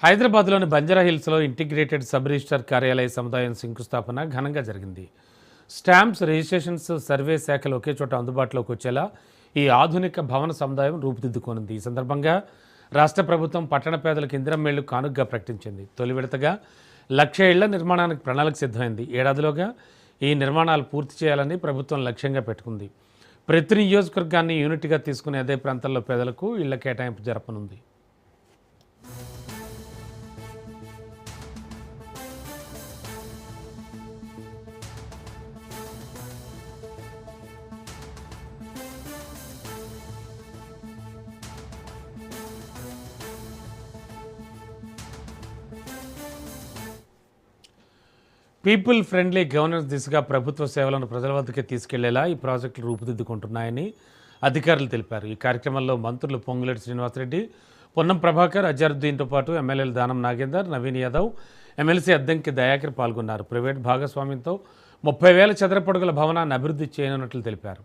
హైదరాబాద్లోని బంజారాహిల్స్లో integrated sub register కార్యాలయ సముదాయం శంకుస్థాపన ఘనంగా జరిగింది. స్టాంప్స్, రిజిస్ట్రేషన్స్, సర్వే శాఖలు ఒకే చోట అందుబాటులోకి వచ్చేలా ఈ ఆధునిక భవన సముదాయం రూపుదిద్దుకోనుంది. ఈ సందర్భంగా రాష్ట్ర ప్రభుత్వం పట్టణ పేదలకు ఇందిరమ్మ ఇళ్లు కానుకగా ప్రకటించింది. తొలి విడతగా 1,00,000 ఇళ్ల నిర్మాణానికి ప్రణాళిక సిద్ధమైంది. ఏడాదిలోగా ఈ నిర్మాణాలు పూర్తి చేయాలని ప్రభుత్వం లక్ష్యంగా పెట్టుకుంది. ప్రతి నియోజకవర్గాన్ని యూనిట్గా తీసుకునే అదే ప్రాంతాల్లో పేదలకు ఇళ్ల కేటాయింపు జరపనుంది. పీపుల్ ఫ్రెండ్లీ గవర్నెన్స్ దిశగా ప్రభుత్వ సేవలను ప్రజల వద్దకే తీసుకెళ్లేలా ఈ ప్రాజెక్టులు రూపుదిద్దుకుంటున్నాయని అధికారులు తెలిపారు. ఈ కార్యక్రమంలో మంత్రులు పొంగులేటి శ్రీనివాసరెడ్డి, పొన్నం ప్రభాకర్, అజారుద్దీన్తో పాటు ఎమ్మెల్యేలు దానం నాగేందర్, నవీన్ యాదవ్, ఎమ్మెల్సీ అద్దంకి దయాకర్ పాల్గొన్నారు. ప్రైవేట్ భాగస్వామ్యంతో 30,000 చదరపడుగుల భవనాన్ని అభివృద్ధి చేయనున్నట్లు తెలిపారు.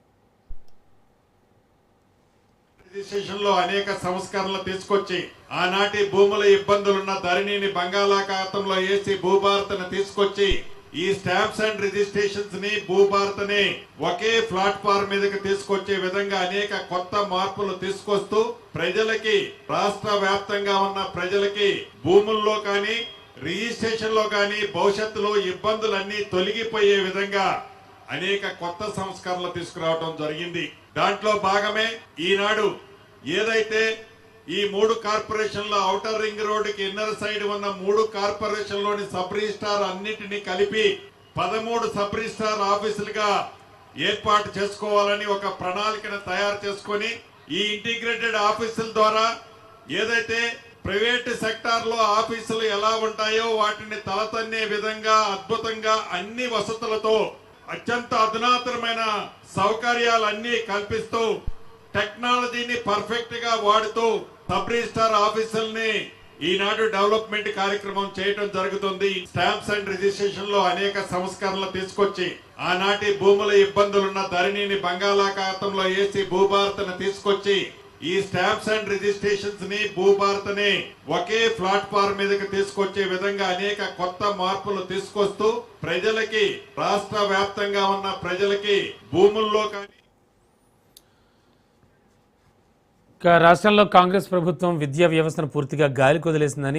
రిజిస్ట్రేషన్లో అనేక సంస్కరణలు తీసుకొచ్చి ఆనాటి భూముల ఇబ్బందులున్న ధరణిని బంగాళాఖాతంలో వేసి భూభారతను తీసుకొచ్చి ఈ స్టాంప్స్ అండ్ రిజిస్ట్రేషన్స్ ని భూభారతని ఒకే ప్లాట్ఫామ్ మీదకి తీసుకొచ్చే విధంగా అనేక కొత్త మార్పులు తీసుకొస్తూ ప్రజలకి, రాష్ట్ర వ్యాప్తంగా ఉన్న ప్రజలకి భూముల్లో కానీ రిజిస్ట్రేషన్ లో కానీ భవిష్యత్తులో ఇబ్బందులన్నీ తొలగిపోయే విధంగా అనేక కొత్త సంస్కరణలు తీసుకురావడం జరిగింది. దాంట్లో భాగమే ఈనాడు ఏదైతే ఈ 3 కార్పొరేషన్ల ఔటర్ రింగ్ రోడ్డుకి ఇన్నర్ సైడ్ ఉన్న 3 కార్పొరేషన్లోని సబ్ రిజిస్ట్రార్ అన్నిటినీ కలిపి 13 సబ్ రిజిస్ట్రార్ ఆఫీసులుగా ఏర్పాటు చేసుకోవాలని ఒక ప్రణాళికను తయారు చేసుకొని ఈ ఇంటిగ్రేటెడ్ ఆఫీసుల ద్వారా ఏదైతే ప్రైవేట్ సెక్టార్ లో ఆఫీసులు ఎలా ఉంటాయో వాటిని తలతన్నే విధంగా అద్భుతంగా అన్ని వసతులతో అత్యంత అధునాతనమైన సౌకర్యాలన్నీ కల్పిస్తూ టెక్నాలజీని పర్ఫెక్ట్ గా వాడుతూ సబ్ రిజిస్ట్రార్ ఆఫీసుల్ని ఈనాడు డెవలప్మెంట్ కార్యక్రమం చేయడం జరుగుతుంది. స్టాంప్స్ అండ్ రిజిస్ట్రేషన్ లో అనేక సంస్కరణలు తీసుకొచ్చి ఆనాటి భూముల ఇబ్బందులున్న ధరణిని బంగాళాఖాతంలో వేసి భూభారతను తీసుకొచ్చి ఈ స్టాంప్స్ అండ్ రిజిస్ట్రేషన్స్ ని భూభారతని ఒకే ప్లాట్ఫామ్ మీదకి తీసుకొచ్చే విధంగా అనేక కొత్త మార్పులు తీసుకొస్తూ ప్రజలకి, రాష్ట్ర వ్యాప్తంగా ఉన్న ప్రజలకి భూముల్లో కానీ రాష్ట్రంలో కాంగ్రెస్ ప్రభుత్వం విద్యా వ్యవస్థను పూర్తిగా గాలికి వదిలేసిందని